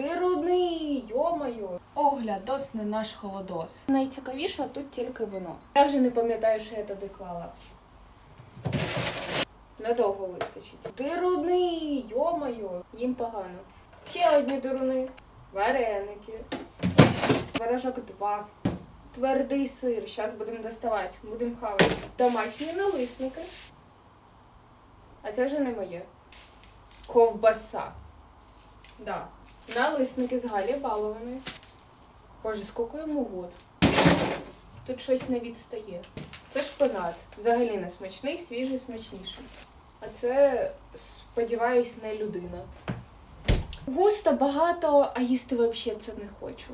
Ти рудний, йомаю. Оглядос не наш холодос. Найцікавіше тут тільки вино. Я вже не пам'ятаю, що я туди клала. Надовго вистачить. Ти рудний, йомаю. Їм погано. Ще одні дуруни. Вареники. Творожок 2. Твердий сир. Зараз будемо доставати. Будемо хавати. Домашні налисники. А це вже не моє. Ковбаса. Да. Налисники з Галі балованої. Боже, скільки йому год. Тут щось не відстає. Це шпинат. Взагалі не смачний, свіжий, смачніший. А це, сподіваюсь, не людина. Густо, багато, а їсти взагалі це не хочу.